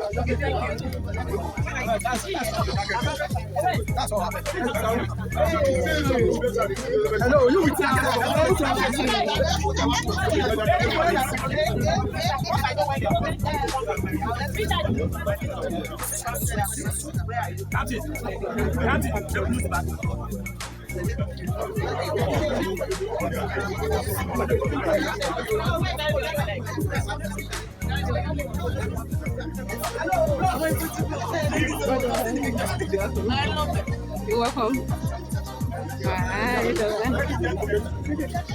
Hello, you will You're welcome. Hi,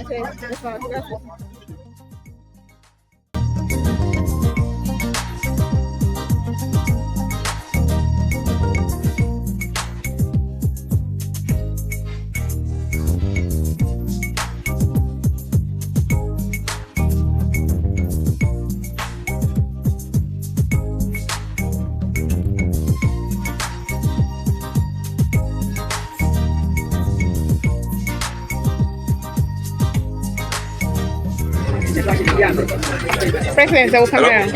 okay, that's all. President, I will come here.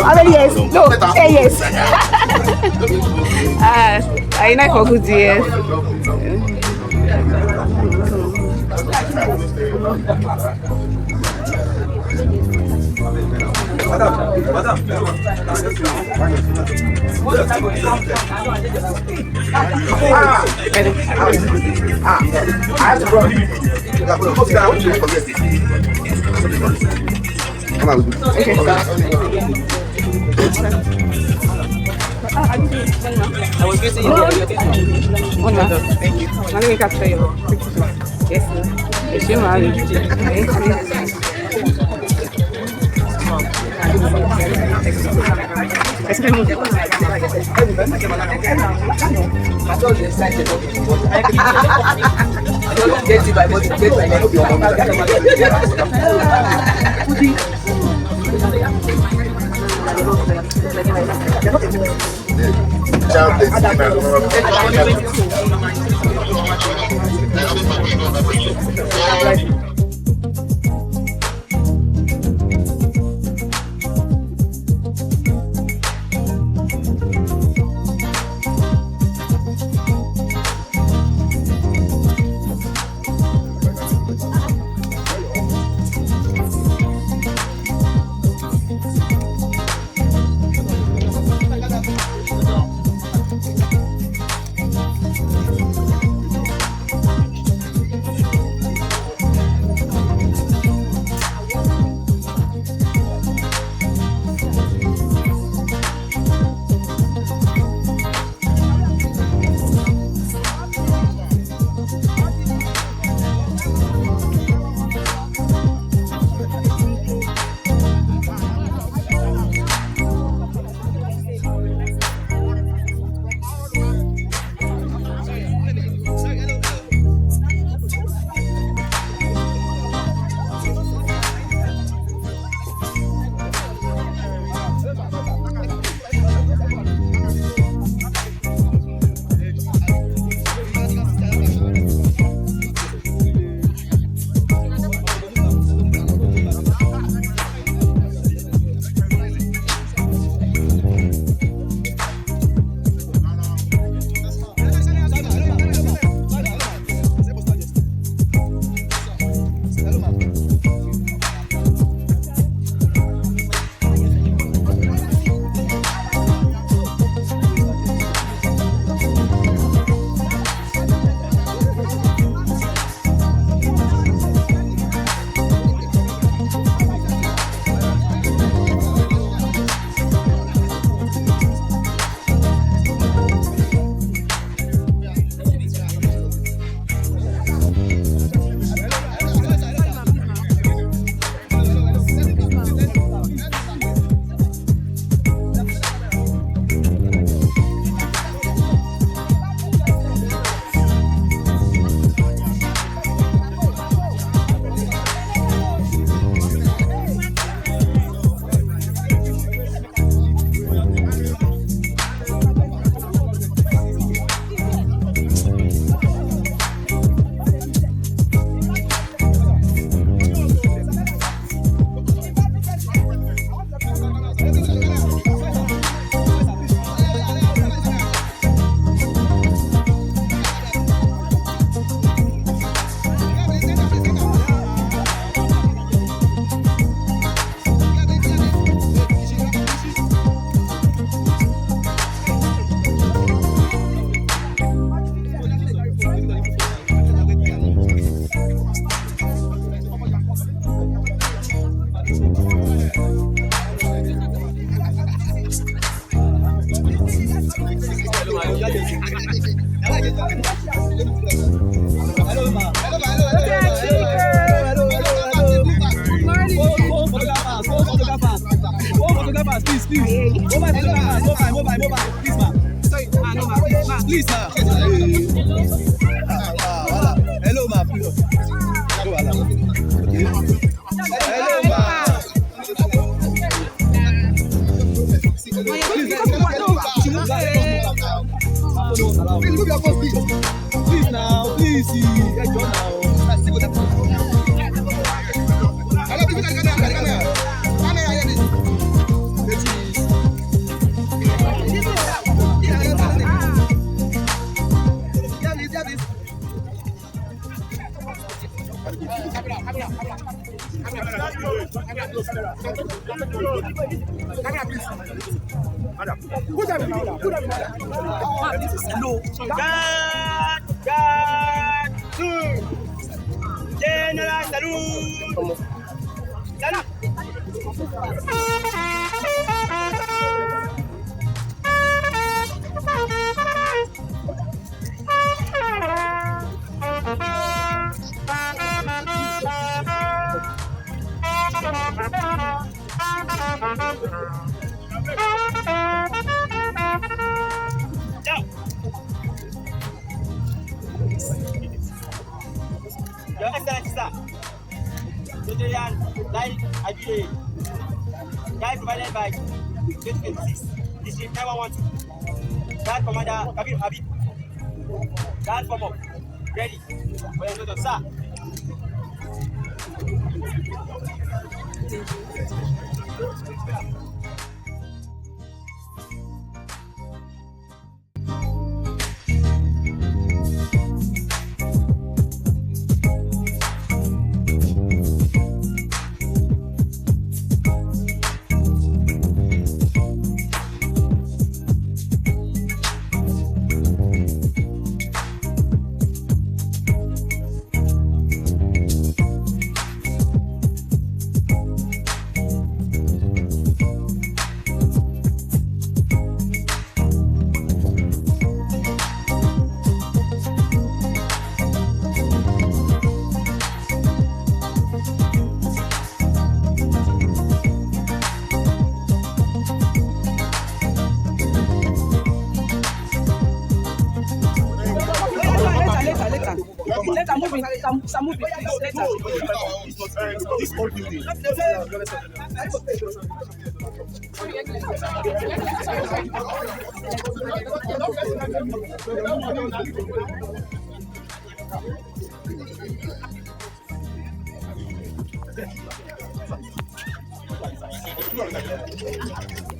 How many years? No, 10 years. I know for good years. I was busy. Thank you. Let me capture you. Yes, photographers, please. Mobile photographers, please, ma. Sorry, ma, no, ma. Please, ma. Hello, ma. Hello, ma. Please now, please. General salute. Your Excellency, sir. Layi Abidoye. Guide provided by 2026 District 912. Guide Commander Kabir Habib. Guide form up. Ready for your notice, sir. This whole building.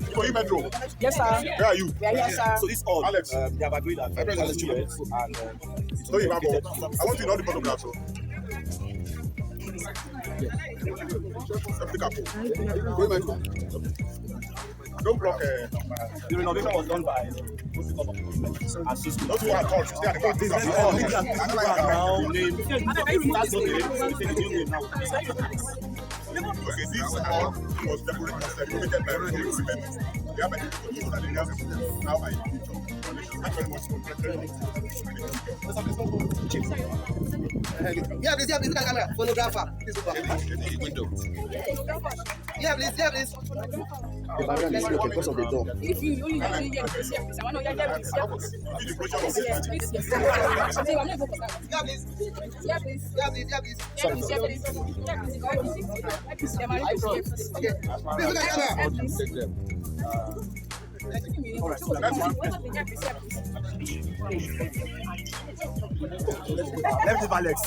Ikoyi Metro. Yes, sir. Where are you? Yeah, yes, sir. So this all, Alex. they have agreed that Alex, Alex years and No, you have all. I want to know the photographs. Ikoyi Metro. Don't block. the renovation was done by assistant. Don't you want to touch? Stay at the back. This is all media now. Okay, this hall was decorated by Rotary Youth Leadership Academy. They have a people that they have now I actually was completed. Yeah, please, look at camera. Photographer. Window. Yeah, please. The barrier is broken because of the door. If you only get please, I want to get please. The pressure of Yes, please. Yes. I'm not even for that. Yeah, please. Yeah, please. Okay. Please look at camera. Let's leave Alex.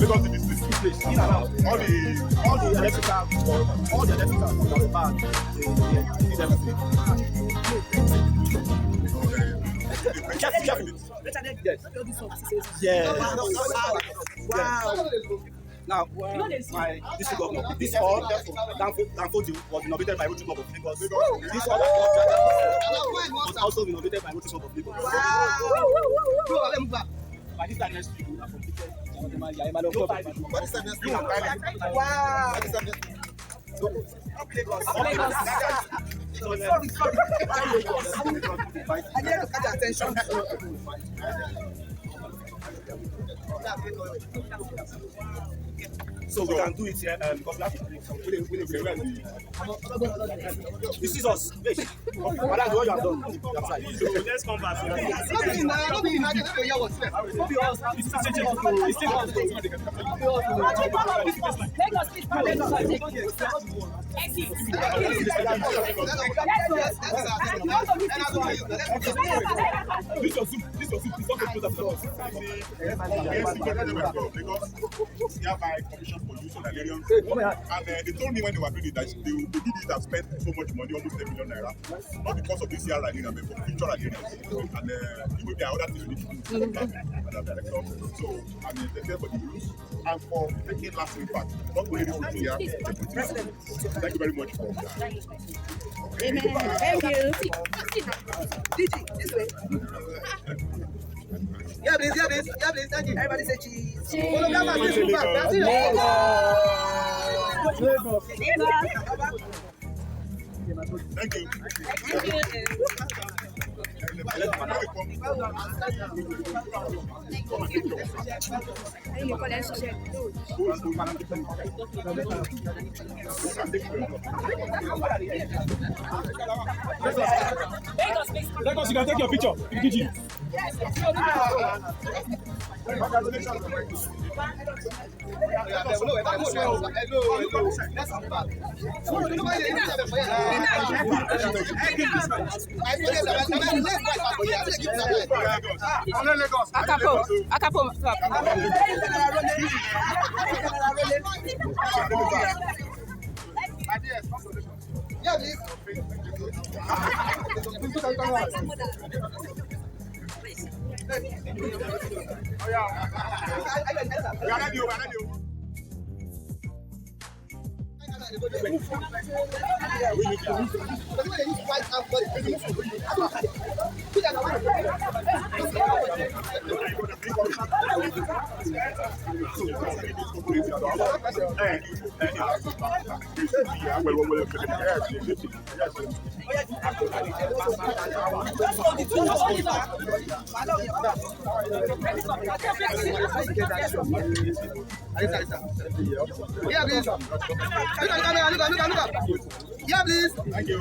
Because the business all the electrical the bad, they need everything. Yes. Wow. Now, my district governor, this hall, Danfodio, was renovated by Rotary Club of Lagos. This hall was also renovated by Rotary Club of Lagos. Wow. By this time next week, we have completed. Wow. Sorry. I need to catch attention. So we can do it here because we have to this is us. But that's what you have done. Let's come back. By commission for use on Nigerians, and they told me when they were doing it that they did it and spent so much money, almost 10 million naira, not because of this year Nigerian, but for future Nigerians. And even there are other things we need to do. So, they're there for the use and for taking lasting impact. Not only this year. Thank you very much for that. Amen. Thank you. DG, this way. Yeah, please. Thank you. Everybody say cheese. Thank you. Lagos, you can take your picture. DG. Akapo. Yeah, please. Yeah, please. Look. Yeah, please. Thank you.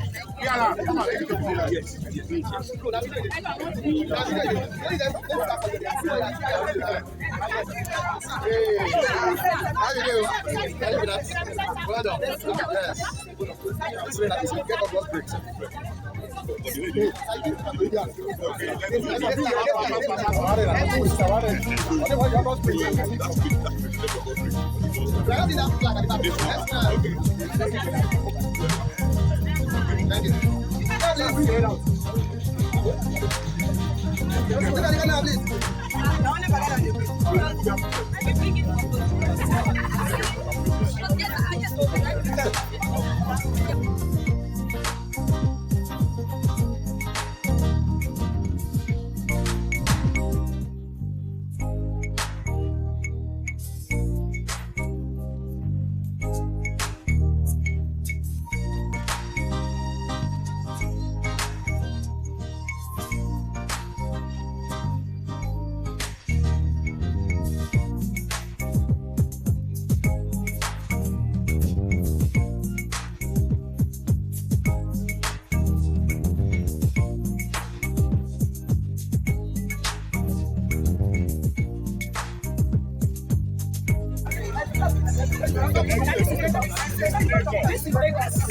This is Lagos.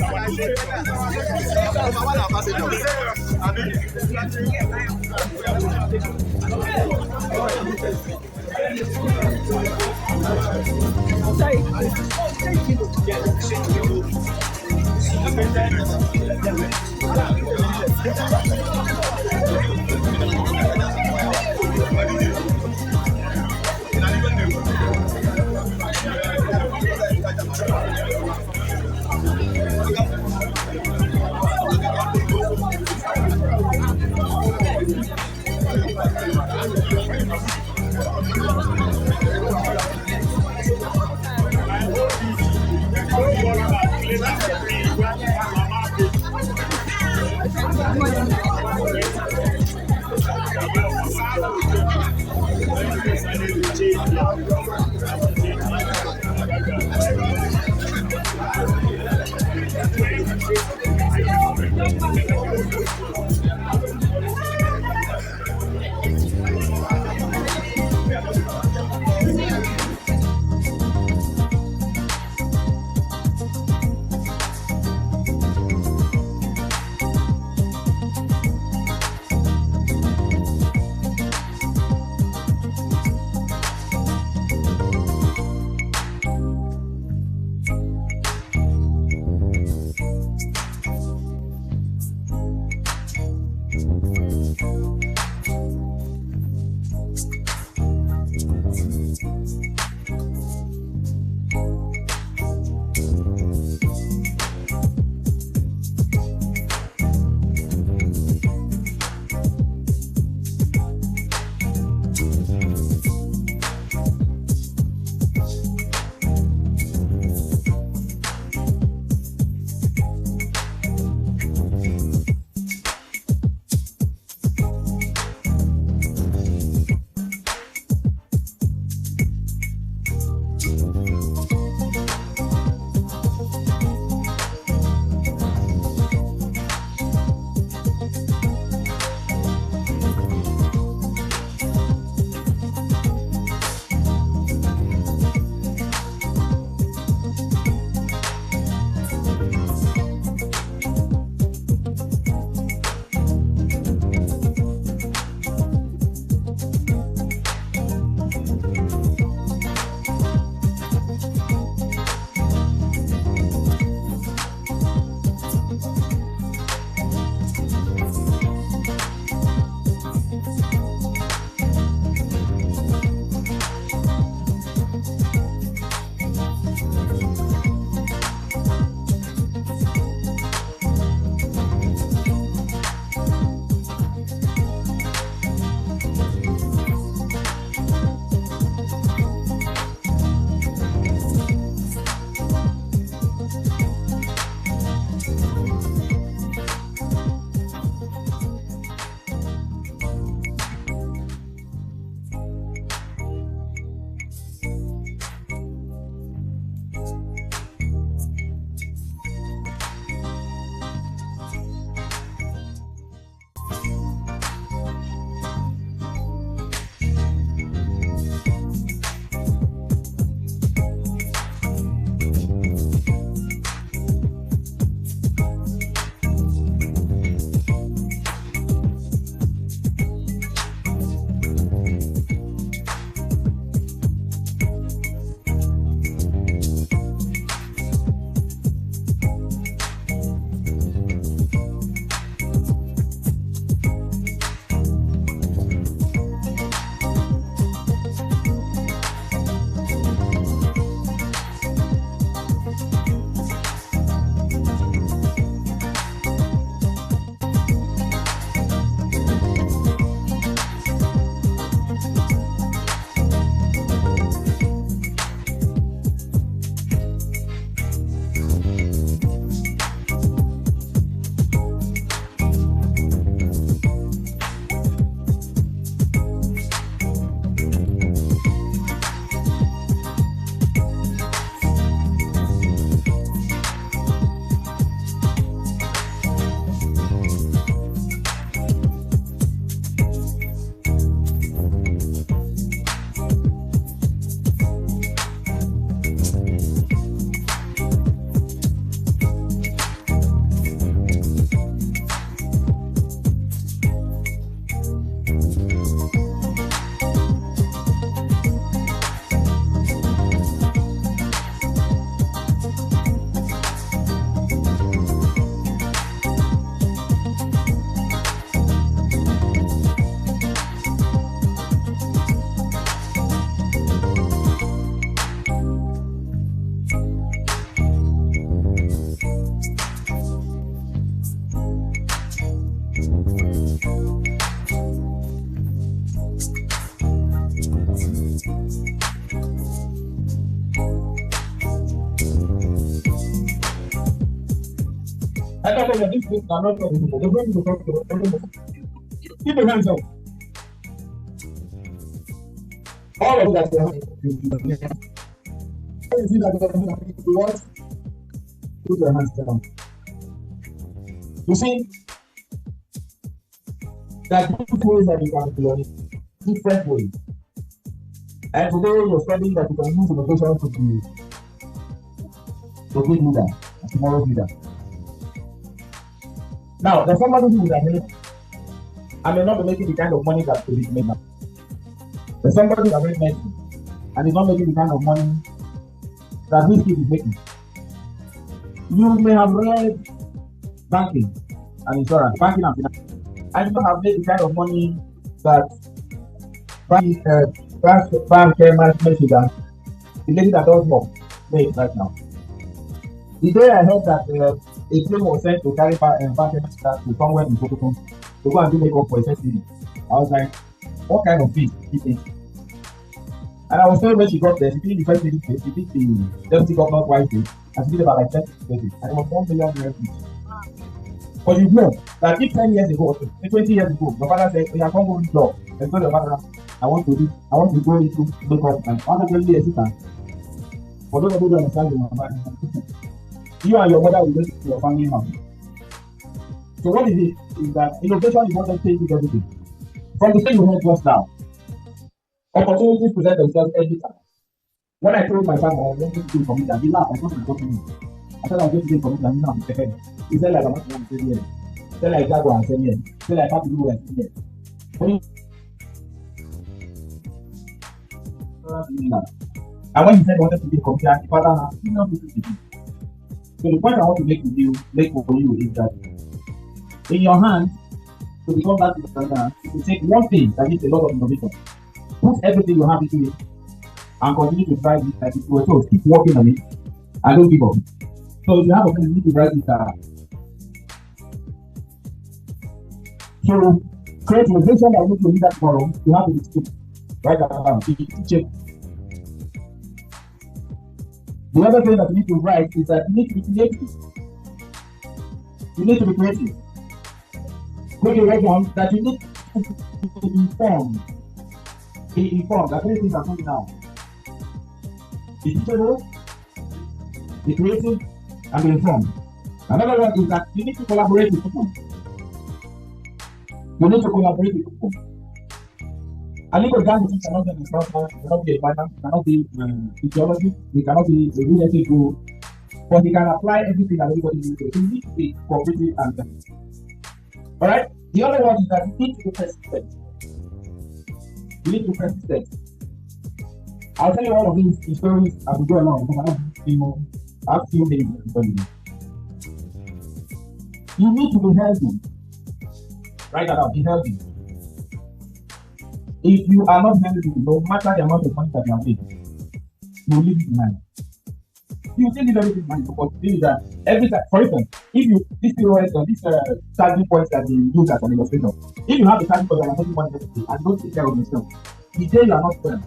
I tell you, these things are not possible. They're going to talk to everyone. Keep your hands up. All of that. You see that you want? Put your hands down. You see, there are different ways that you can learn, different ways. And today you're studying that you can use innovation to be a good leader, a tomorrow leader. Now, there's somebody who is amazing. I may not be making the kind of money that is made now. There's somebody who is amazing and is not making the kind of money that this kid is making. You may have read banking and insurance, banking and finance, and you don't have made the kind of money that bank chairmanship that the lady that does more made right now. The day I heard that a plane was sent to carry bank chairmanship to somewhere in Sokoto to go and do makeup for a first lady, I was like, what kind of fees is this? And I was told when she got there, she did the first lady face, she did the deputy governor's wife face, and she did about like 10 faces, and it was 1 million euros. But you know that if 10 years ago, 20 years ago, your father said, you are going to go to law, and told your father, I want to go into makeup and I want to be a assistant. For those of you who don't understand, you and your mother will go to your family house. So what is it? Is that innovation is not just taking everything. From the thing you heard just now, opportunities present themselves every time. When I told my father I was going to do community, he laughed. I thought he was talking to me. I said I was going to do community, and now I'm second. He said like I'm not going to say yes. He said like Jaja and said yes. He said like Happy New Year and said yes. And when he said he wanted to be a computer, his father has senior people to do. So the point I want to make for you is that in your hands, to become that entrepreneur, you take one thing that needs a lot of innovation, put everything you have into it, and continue to drive it like it was told. Keep working on it and don't give up. So if you have a thing, you need to write it down. So create a vision that you need to lead that tomorrow. You have to be stupid. Write that down. Check. The other thing that you need to write is that you need to be creative. You need to be creative. Put your write down that you need to be informed. Be informed. That many things are coming now. Be teachable, be creative, and be informed. Another one is that you need to collaborate with people. You need to collaborate with people. A legal example cannot be an instructor, cannot be a finance, cannot be physiology, he cannot be a leadership group, but he can apply everything that everybody needs to do. You need to be cooperative and effective. Alright? The other one is that you need to be persistent. You need to be persistent. I'll tell you all of these stories as we go along because I have few minutes to tell you. You need to be healthy. Write that out, be healthy. If you are not healthy, no matter the amount of money that you have made, you will leave it behind. You will still leave everything behind because you that every time, for instance, if you this POS or this starting points that they use as an illustration, if you have a starting point that are taking money every day and don't take care of yourself, the day you are not well,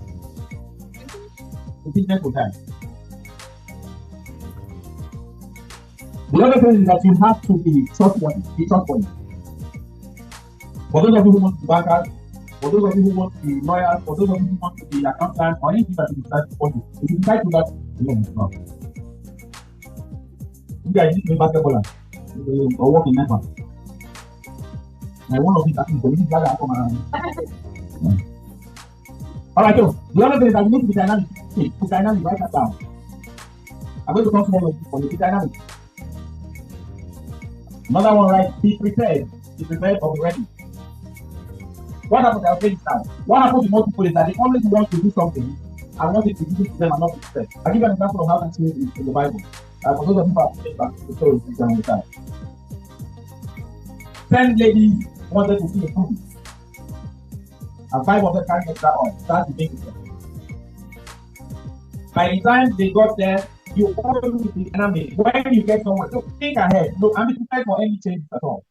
the business will die. The other thing is that you have to be trustworthy. For those of you who want to be bankers, for those of you who want to be lawyers, for those of you who want to be accountants, or anything that you decide to do, if you decide to do that, it's not. If you are using basketball or work in Nepal, one of these actually going to come around. Alright, so the other thing is that you need to be dynamic. To dynamic, write that down. I'm going to come to one of you for you. Be dynamic. Another one, right? Be prepared. Be prepared or be ready. What happens? I'll say this now. What happens to most people is that they always want to do something and want it to give it to them and not to them. I'll give you an example of how that's in the Bible. For those of you who have taken back the story, you can understand. 10 ladies wanted to see a movie, and 5 of them carried extra oil. That's the big thing. By the time they got there, you always be enemy. When you get somewhere, so think ahead. Look, I'm prepared for any change at all.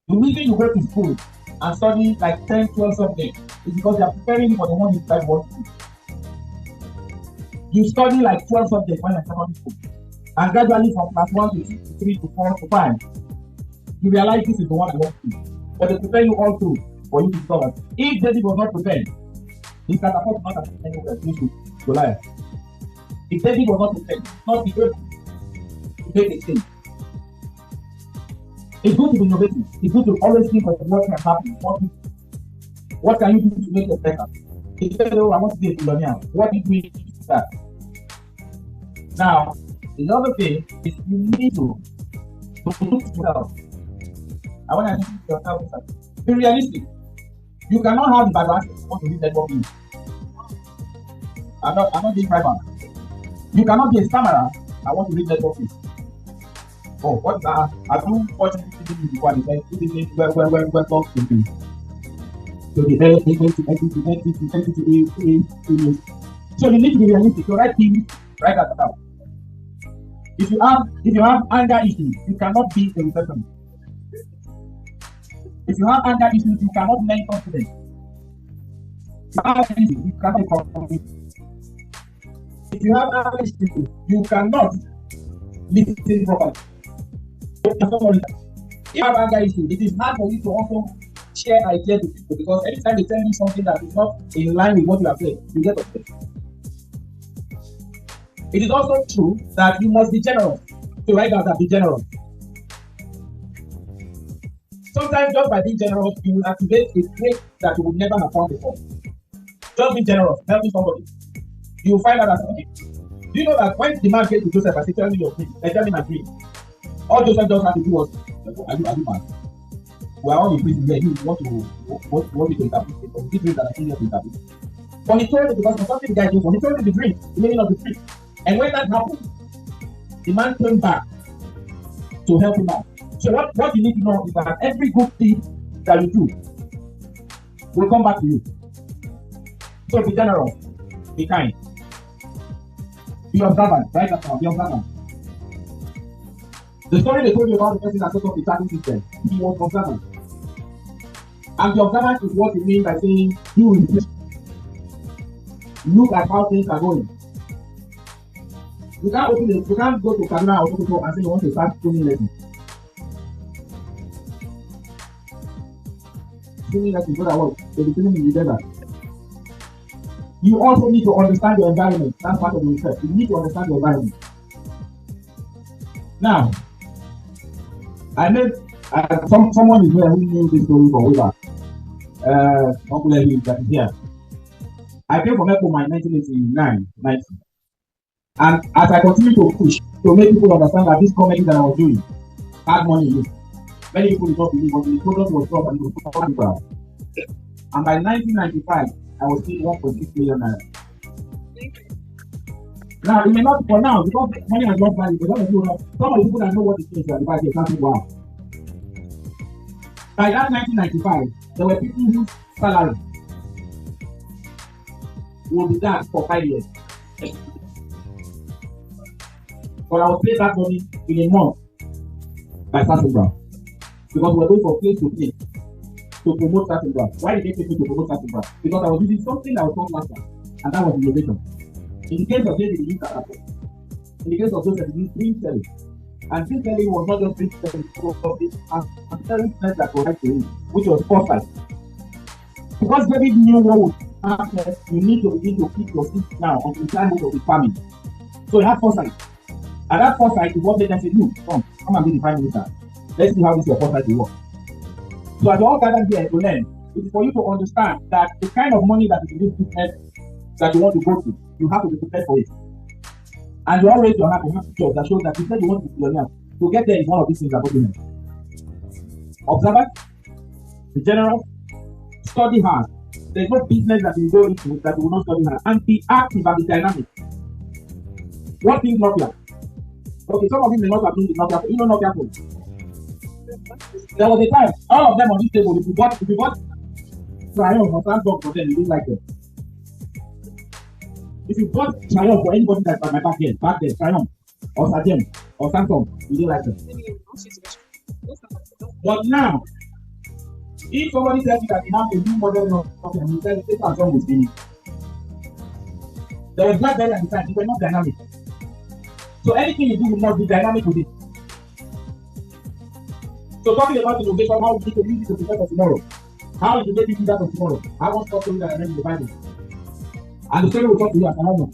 The reason you go to school and study like 10, 12 subjects is because they are preparing you for the one you decide what to do. You study like 12 subjects when you're in secondary school. And gradually from class 1 to 2 to 3 to 4 to 5, you realize this is the one I want to do. But they prepare you all through for you to discover. If David was not prepared, he can afford not to anywhere to Goliath. If David was not prepared, not be able to make a change. It's good to be innovative. It's good to always think of what can happen. What can you do to make it better? Instead of, I want to be a billionaire. What did we do to that? Now, the other thing is you need to look at yourself. I want to look at yourself. Be realistic. You cannot have the background to want to read networking. I'm not being private. You cannot be a stammerer. I want to read networking. Oh, what I do watching this before they say this is where talk to me. So the so you need to be realistic. So write things, write that down. If you have anger issues, you cannot be a receptionist. If you have anger issues, you cannot learn confidence. If you have issues, you cannot be confident. If you have anger issues, you cannot listen properly. If you have anger issues, it is hard for you to also share ideas with people because anytime they tell you something that is not in line with what you have said, you get upset. It is also true that you must be generous. To write out that be generous. Sometimes just by being generous, you will activate a trait that you would never have found before. Just be generous, helping somebody. You will find out that okay. Do you know that when the man came to Joseph and said, "Tell me your dream," tell me my dream. All Joseph just had to do was, "Are you man? We are all in prison here. You want to interpret it? Or this dream that I think you have to interpret." But he told it because for something the guy did. He told him the dream, the meaning of the dream. And when that happened, the man came back to help him out. So what you need to know is that every good thing that you do will come back to you. So be generous, be kind, be observant, right? Be observant. The story they told you about the person that set up the tracking system, he was observant. And the observant is what you mean by saying, look at how things are going. You can't go to Kaduna or Sokoto and say you want to start swimming lessons. Swimming lessons, what I want, they'll be swimming in the desert. You also need to understand your environment. That's part of the research. You need to understand your environment. Now, I met someone is here who knew this story for over. Uncle Edi that is here. I came from Ikoyi in 1989-90. And as I continue to push to make people understand that this comedy that I was doing had money in it, many people did not believe, but the product was dropped and it was popular. And by 1995, I was seeing 1.6 million naira. Now, it may not for now because money has lost value, but some of the people that know what it is are the can't say wow. By that 1995, there were people whose salary would be that for 5 years. But I was paid that money in a month by Citizenship because we were going from place to place to promote Citizenship. Why did they take me to promote Citizenship? Because I was using something that was called master, and that was renovation. In the case of David, he used that. In the case of Joseph, he used green selling. And green selling was not just green selling, it was a selling place that was right to him, which was foresight. Because David knew what would happen, you need to begin to keep your feet now until the time of the farming. So he had foresight. And that foresight is what made them say, come and be the prime minister. Let's see how this your foresight will work. So as you all gather here to learn, it is for you to understand that the kind of money that is in this business that you want to go to, you have to be prepared for it. And you always have to have pictures that shows that you said you want to be millionaire. To get there is one of these things about women. Observant, be generous, study hard. There's no business that you go into that you will not study hard. And be active and be dynamic. What things not here? Okay, some of you may not have been the Nokia phone. You know Nokia phone. There was a time, all of them on this table, if you bought Triumph or Samsung for them, you didn't like them. If you bought Triumph for anybody that's at my back there, Triumph or Sajem or Samsung, you didn't like them. But now, if somebody tells you that you have a new model of something, you tell you Samsung is finished. There was BlackBerry at the time, they were not dynamic. So So anything you do, you must be dynamic with it. So talking about innovation, how we need to use it to prepare for tomorrow. How you make it that of tomorrow? I want to talk to you that I read in the Bible. And the story will talk to you as I know.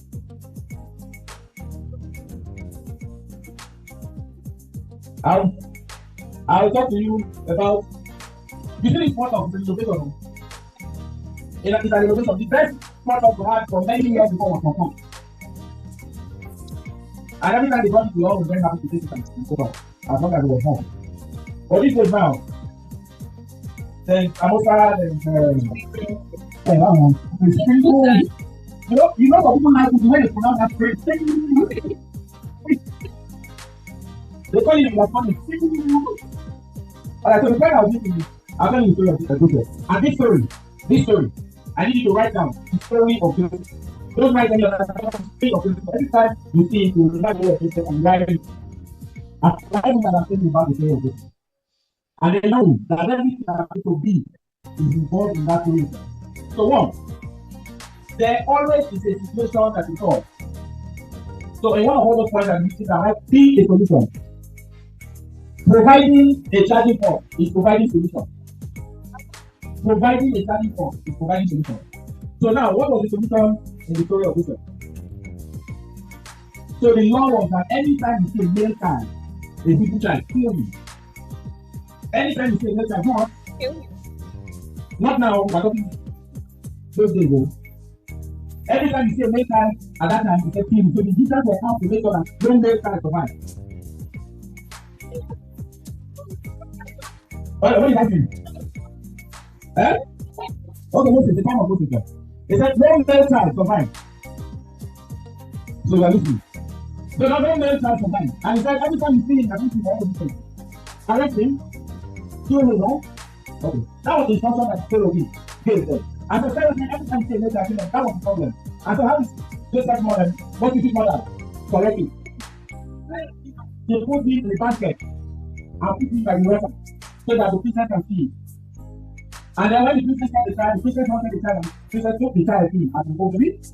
I'll talk to you about the thing part of the innovation. It's an innovation. The best part of the heart for many years before was confirmed. And every time they got it, we all were very happy to take it and go out, as long as it was home. But this was now. Then Amosa, you know what people like to do when they pronounce that phrase. They call it electronic. Alright, so the point I was thinking, I'll tell you the story of the Joseph. And this story, I need you to write down the story of Joseph. Don't write any other story of Joseph. Every time you see it, you remember of Joseph and write it. And everything that I'm thinking about the story of Joseph. And they know that everything that people be is involved in that story. So one, there always is a situation that is solved. So in one of all those points that we see that might be a solution. Providing a charging port is providing solution. Providing a charging port is providing solution. So now, what was the solution in the story of Joseph? So the law was that anytime you see a male child, a people child, kill him. Anytime you see a male child, what? Kill him. Not now, we're talking those days ago. Every time you see a male child, at that time, it's a kill him. So the Jesus will come to make sure that no male child survive. What is happening? Eh? Okay, Moses, the time of Moses. They said, no male child survive. So you are listening. So now no male child survive. And he said, every time you see him, I think he's all the arrest him, kill him, right? Okay. That was the instruction that Pharaoh gave them. And so Pharaoh said, every time you see a male child, that was the problem. And so how is Joseph's mother, what is his mother? Correct it. He put him in the basket and put him by the water, so that the princess can see it. And then when the princess got the child, the princess wanted the child, and the princess took the child in and go to it.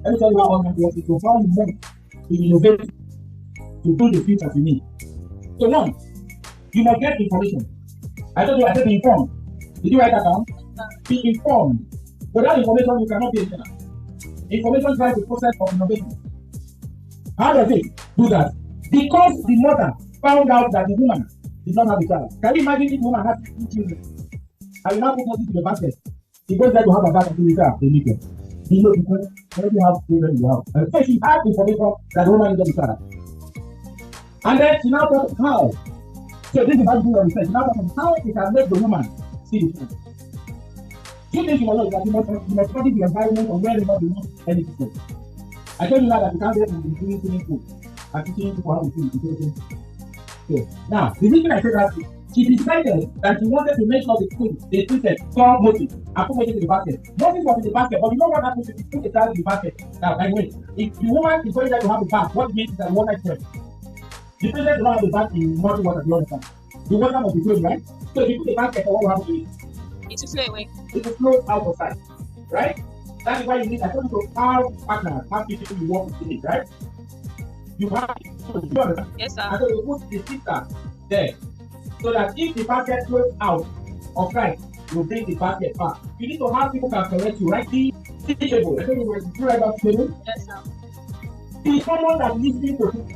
Let me tell you how all that works. So how you want to innovate to do the things that you need. So one, you must get information. I told you I said be informed. Did you write that down? Be informed. Without information, you cannot be a leader. Information drives the process of innovation. How does it do that? Because the mother found out that the woman did not have a child. Can you imagine if the woman has 2 children? I will now put it in the basket. He goes there to have a bath until later. They meet her. He knows because when you have children, you have. And so she had information that the woman is not a child. And then she now thought how. So this is how you do what research. Now how it can make the woman see the child. 2 things you must know is that you must study the environment and where you want anything. I told you now that you can't get into doing swimming pool and teaching people how to swim. Okay. Now, the reason I said that she decided that she wanted to make sure the princess saw Moses and put Moses in the basket. Moses was in the basket, but you know what happens if you put the child in the basket? Now, by the way, if the woman is going there to have a bath, what it means is that the water is fresh. The princess will not have a bath in muddy water, you understand? The water must be clean, right? So if you put the basket, what will happen to it? It will flow away. It will flow out of sight, right? That is why you need, I told you to have partners, have people you work with it, right? You have to, yes, sir. And so you put the sister there, so that if the basket flows out of sight, you bring the basket back. You need to have people can correct you, right? Be teachable. I told you when you write about table. Yes, sir. Be someone that listens to you.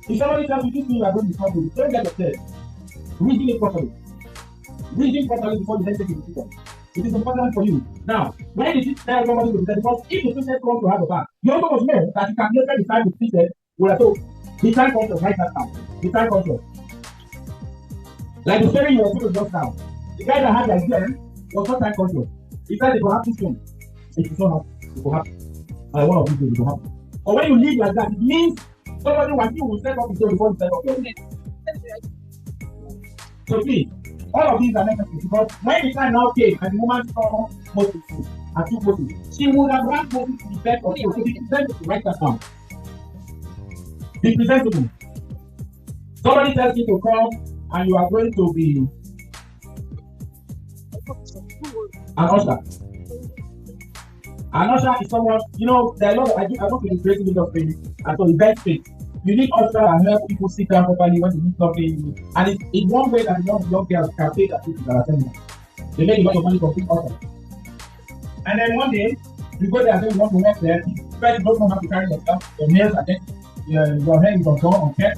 If somebody tells you this thing you are going to trouble, don't get upset. Reason it properly. Reason properly before you then take the decision. It is important for you. Now, why did you tell somebody to do that? Because if the princess wants to have a bath, you also must know that you can later decide with princess. Well, so the time conscious right now. The time conscious. Like the story you were told just now. The guy that had the idea was not time conscious. He said it will happen soon. It is not happen. It will happen. One of these days it will happen. Or when you live like that, it means somebody like you will set up his own before you set up. So please, all of these are necessary because when the time now came and the woman saw Moses and took Moses, she would have run Moses to the bed of you. So be presentable to write that down. Be presentable. Somebody tells you to come and you are going to be an usher. An usher is someone, you know, there are a lot of, I work in the creative industry And so the best thing, you need also and help people sit down properly when they need something. And it's one way that young girls can pay their people that are sending. They make a lot of money from being awesome. And then one day, you go there and say you want to work there. First, you don't know how to carry yourself. Your nails are there. Your hair is on top, on care.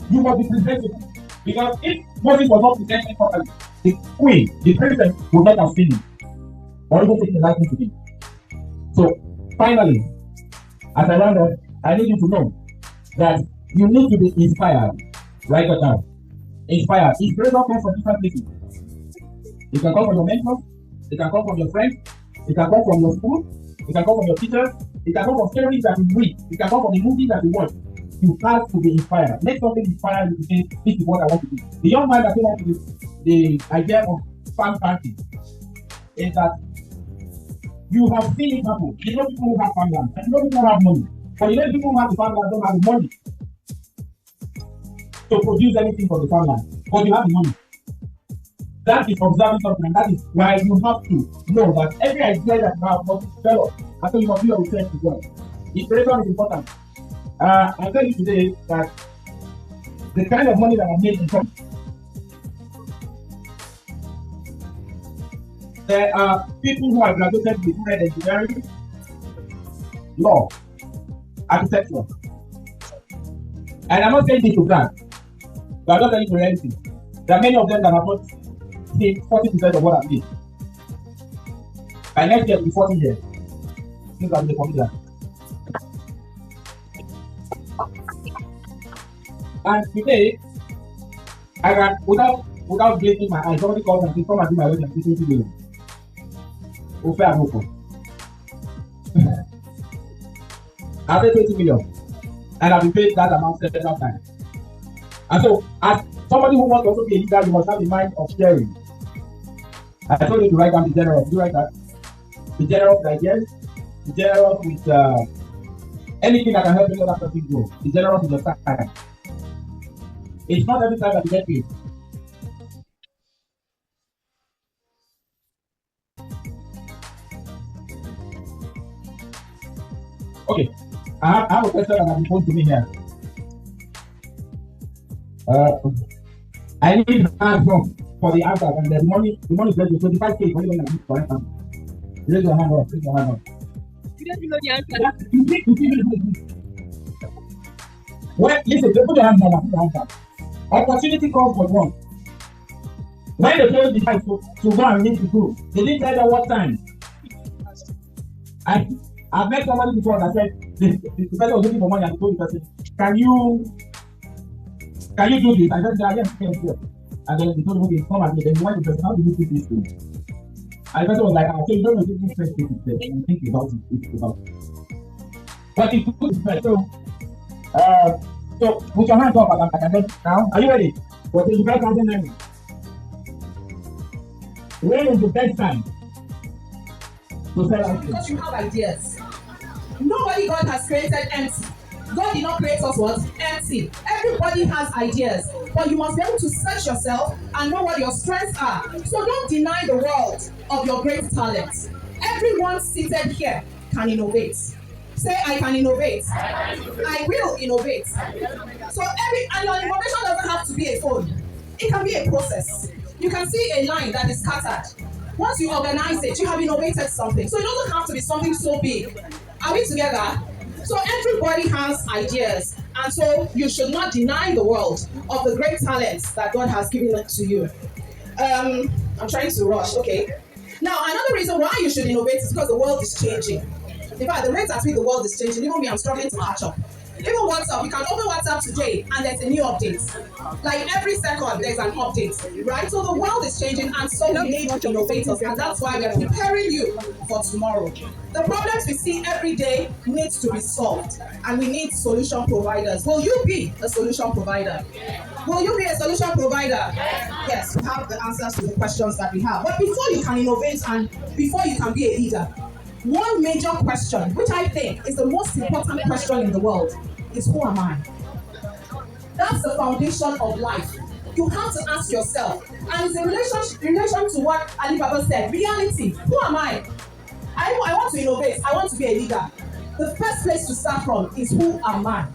You must be presentable. Because if Moses was not presented properly, the queen, the president, would not have seen him. Or even taken a liking to him. So, finally, as I round up, I need you to know that you need to be inspired. Write that down. Inspired. Inspiration comes from different places. It can come from your mentors. It can come from your friends. It can come from your school. It can come from your teachers. It can come from stories that you read. It can come from the movies that you watch. You have to be inspired. Let something inspire you to say, this is what I want to do. The young man that came up with the idea of farm party is that you have seen it happen. You know people who have farmland, and you know people who have money. But you know people who have the farmland don't have the money to produce anything from the farmland. But you have the money. That is observing something, and that is why you have to know that every idea that you have must be developed. And so you must be your research as well. Inspiration is important. I'll tell you today that the kind of money that I made in some, there are people who have graduated with different engineering, law, architecture. And I'm not saying this to brag, but I'm not telling you reality. There are many of them that have not seen 40% of what I did. By next year, it'll be 40 years. Since I'm the computer. And today, I can, without blinking my eyes, somebody calls and says, come and do my wedding, I'm teaching you. Ofe Amoko. I paid 20 million. And I've been paid that amount several times. And so, as somebody who wants to also be a leader, you must have the mind of sharing. I told you to write down the generous. Do you write that? The generous with ideas, the generous with anything that can help you other person grow. The generous with your time. It's not every time that you get paid. Okay, I have a question that has been posed to me here. I need hands up for the answer, and the money is ready to 25K for anyone that needs for answer. Raise your hand up, raise your hand up. You don't know the answer. Well, listen, put your hands down, put your hands down. Opportunity comes for one. When they told the guys to go and meet the group, they didn't tell them what time. I've met somebody before that said the person was looking for money and told the person, can you do this? I said, yes. And then they told me, okay, come and then why the person, how do you do this thing? And the person was like, so you don't know this first thing is there. And think about it, But it's good. So put your hands up now. Are you ready? For 25,000 naira. When is the best time to sell out? Because you have ideas. Nobody God has created empty. God did not create us what? Empty. Everybody has ideas. But you must be able to search yourself and know what your strengths are. So don't deny the world of your great talents. Everyone seated here can innovate. Say, I can innovate. I will innovate. So and your innovation doesn't have to be a phone. It can be a process. You can see a line that is scattered. Once you organize it, you have innovated something. So it doesn't have to be something so big. Are we together? So everybody has ideas. And so you should not deny the world of the great talents that God has given to you. I'm trying to rush, okay. Now, another reason why you should innovate is because the world is changing. In fact, the rate at which the world is changing, even me, I'm struggling to catch up. Even WhatsApp, you can open WhatsApp today and there's a new update. Like every second, there's an update, right? So the world is changing and so we need innovators, and that's why we're preparing you for tomorrow. The problems we see every day needs to be solved, and we need solution providers. Will you be a solution provider? Will you be a solution provider? Yes, we have the answers to the questions that we have. But before you can innovate and before you can be a leader, one major question, which I think is the most important question in the world, is who am I? That's the foundation of life. You have to ask yourself, and it's in relation to what Ali Baba said, reality. Who am I? I want to innovate. I want to be a leader. the first place to start from is who am I?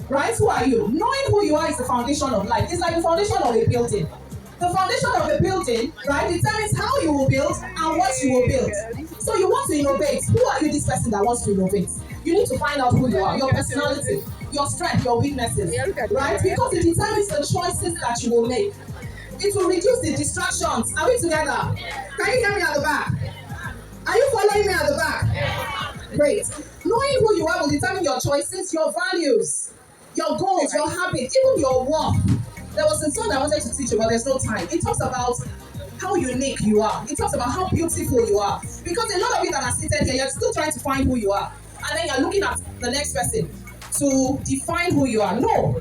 Right? Who are you? Knowing who you are is the foundation of life. It's like the foundation of a building. The foundation of a building, right, determines how you will build and what you will build. So you want to innovate. Who are you, this person that wants to innovate? You need to find out who you are, your personality, your strength, your weaknesses, right? Because it determines the choices that you will make. It will reduce the distractions. Are we together? Can you hear me at the back? Are you following me at the back? Great. Knowing who you are will determine your choices, your values, your goals, your habits, even your work. There was a song I wanted to teach you, but there's no time. It talks about how unique you are. It talks about how beautiful you are. Because a lot of you that are seated here, you're still trying to find who you are. And then you're looking at the next person to define who you are. No.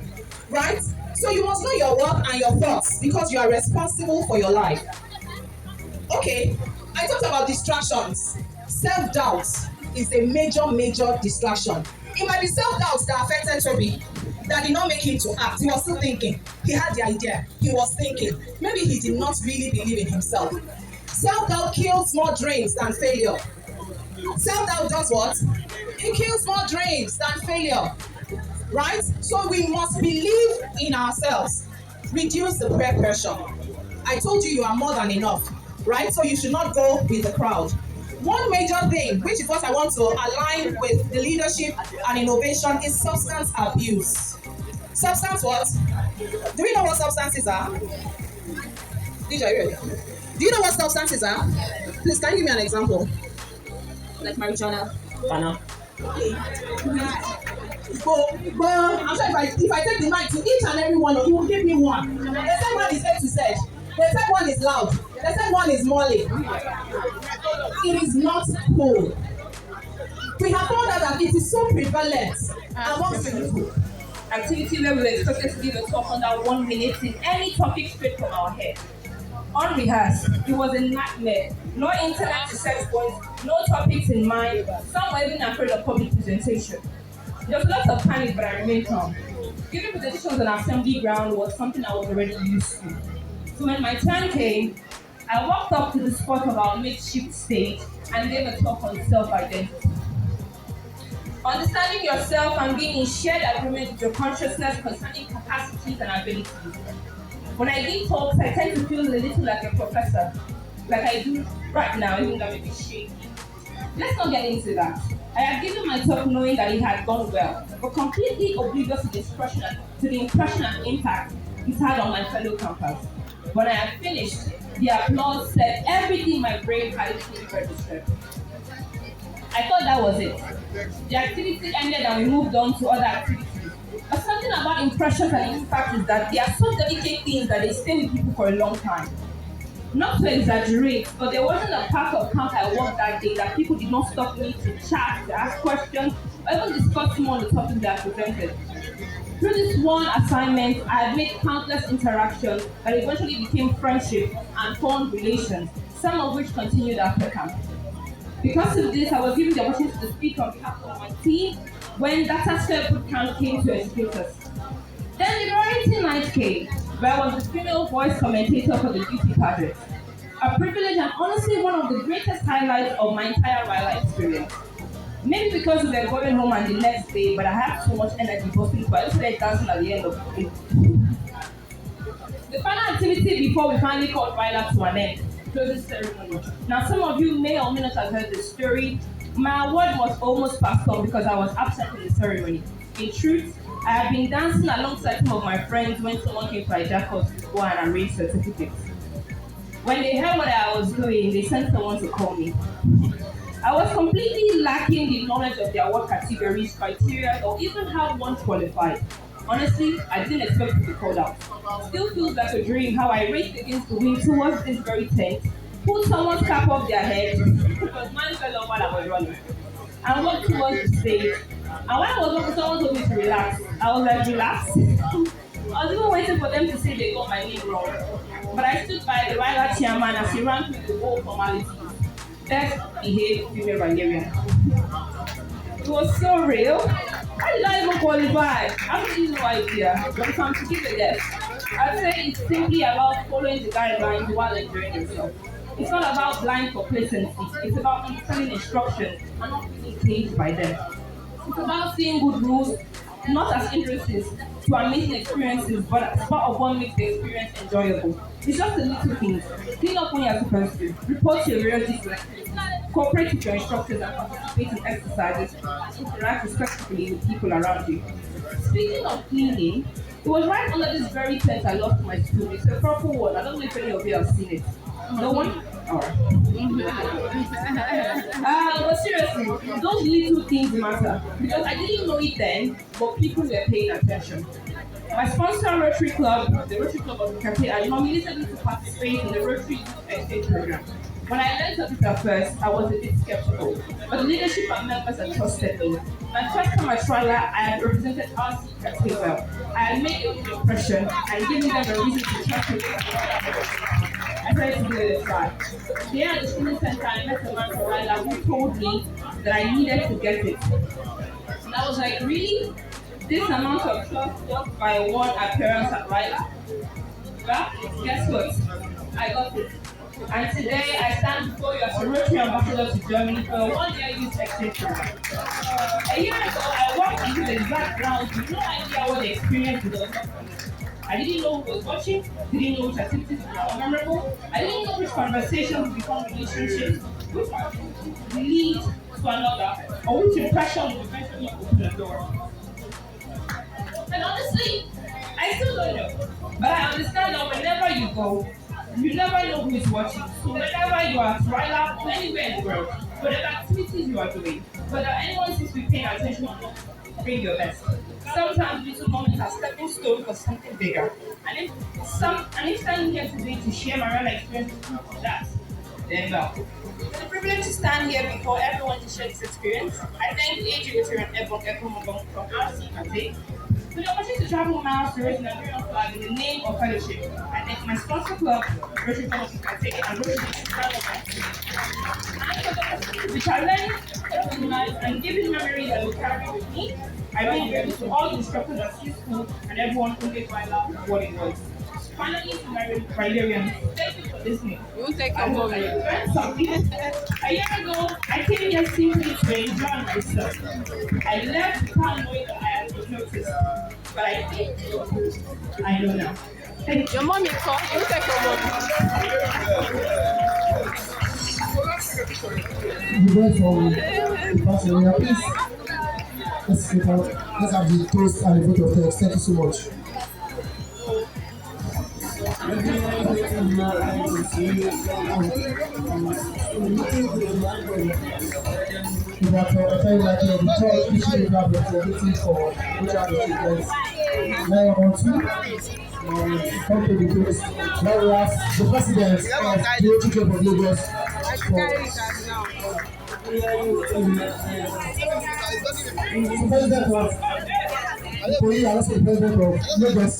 Right? So you must know your work and your thoughts because you are responsible for your life. Okay, I talked about distractions. Self-doubt is a major distraction. It might be self-doubt that affected Toby, that did not make him to act. He was still thinking. He had the idea. He was thinking. Maybe he did not really believe in himself. Self-doubt kills more dreams than failure. Self-doubt does what? It kills more dreams than failure. Right? So we must believe in ourselves. Reduce the peer pressure. I told you are more than enough. Right? So you should not go with the crowd. One major thing, which is what I want to align with the leadership and innovation, is substance abuse. Substance what? Do we know what substances are? DJ, are you ready? Do you know what substances are? Please, can you give me an example? Like marijuana, banana. I'm sure if I take the mic to each and every one of you, will give me one. The second one is A to Z. The third one is loud. The third one is Molly. It is not cool. We have found out that it is so prevalent amongst people. Activity where we were expected to give a talk under 1 minute in any topic straight from our head. Unrehearsed, it was a nightmare. No internet to set points, no topics in mind. Some were even afraid of public presentation. There was lots of panic, but I remained calm. Giving presentations on assembly ground was something I was already used to. So when my turn came, I walked up to the spot of our makeshift stage and gave a talk on self-identity. Understanding yourself and being in shared agreement with your consciousness concerning capacities and abilities. When I give talks, I tend to feel a little like a professor, like I do right now, even though I may be shaky. Let's not get into that. I had given my talk knowing that it had gone well, but completely oblivious to the impression and impact it had on my fellow campers. When I had finished, the applause said everything my brain had fully registered. I thought that was it. The activity ended and we moved on to other activities. But something about impressions and impact is that they are so delicate things that they stay with people for a long time. Not to exaggerate, but there wasn't a part of camp I worked that day that people did not stop me to chat, to ask questions, or even discuss more on the topics they had presented. Through this one assignment, I had made countless interactions that eventually became friendships and formed relations, some of which continued after camp. Because of this, I was given the opportunity to speak on behalf of my team when Data Boot Camp came to educate us. Then the variety night came, where I was the female voice commentator for the beauty pageant. A privilege and honestly one of the greatest highlights of my entire RYLA experience. Maybe because we were going home and the next day, but I had so much energy busting, so I just started dancing at the end of the day. The final activity before we finally called RYLA to an end, closing ceremony. Now some of you may or may not have heard the story. My award was almost passed on because I was absent in the ceremony. In truth, I had been dancing alongside some of my friends when someone came to hijack us to go and arrange certificates. When they heard what I was doing, they sent someone to call me. I was completely lacking the knowledge of their work categories, criteria, or even how one qualified. Honestly, I didn't expect to be called out. Still feels like a dream how I raced against the wind towards this very tent, pulled someone's cap off their head, because mine fell off while I was running, and walked towards the stage. And when I was walking, someone told me to relax. I was like, relax? I was even waiting for them to say they got my name wrong. But I stood by the RYLA chairman as he ran through the whole formalities. Best behaved female Nigerian. It was so real. How did I even qualify? I have really no idea. But if I'm to give a guess, I'd say it's simply about following the guidelines while enjoying yourself. It's not about blind complacency. It's about understanding instructions and not being caged by them. It's about seeing good rules, not as hindrances to amazing experiences, but as part of what makes the experience enjoyable. It's just the little things. Clean up when you're supposed to. Report your realities like cooperate with your instructors and participate in exercises. Interact respectfully with people around you. Speaking of cleaning, it was right under this very tent I lost my school. It's a purple one. I don't know if any of you have seen it. No one? Alright. But seriously, those little things matter because I didn't know it then, but people were paying attention. My sponsor, Rotary Club, the Rotary Club of Lagos, I nominated me to participate in the Rotary Youth Exchange Program. When I learned of it at first, I was a bit skeptical, but the leadership and members had trusted me. My first time at RYLA, I had represented RC Cafe well. I had made a good impression and given them a reason to trust me. I tried to give it a try. There at the student center, I met a man from RYLA who told me that I needed to get it. And I was like, really? This amount of trust just by one appearance at RYLA? Well, guess what? I got it. And today I stand before you as a Rotary ambassador to Germany for a one-year youth exchange program. A year ago, I walked into the exact grounds with no idea what the experience was. I didn't know who was watching, didn't know which activities were memorable, I didn't know which conversations would become relationships, which would lead to another, or which impression would eventually open the door. And honestly, I still don't know. But I understand that whenever you go, you never know who is watching. So whenever you are at RYLA or anywhere in the world, whatever activities you are doing, whether anyone seems to be paying attention or not, bring your best. Sometimes little moments are stepping stones for something bigger. And if standing here today to share my real experience with that, then well. It's a privilege to stand here before everyone to share this experience. I thank AG Rotary and Ebon Ekomobong from RC Cafe for the opportunity to travel miles to raise the Nigerian flag in the name of fellowship. I thank my sponsor club, Rotary Club of Lagos, and Rotary International District. And for the opportunity to challenge, and giving memories that will carry with me. I really grateful to all the instructors at school and everyone who made my life what it was. Finally, to my Rotarians, thank you for listening. You won't take I hope I learned something. A year ago, I came here simply to enjoy myself. I left without knowing that I had noticed, but I think I know now. Thank you. Your mommy call. You won't take your mommy. Let's have the toast and the vote of thanks. Thank you so much. But I felt like the church issue have representing for which are the students. Now I want to come to the place. Now we have the president of the Rotary Club of Lagos. The president of Ikoyi and also the president of Lagos.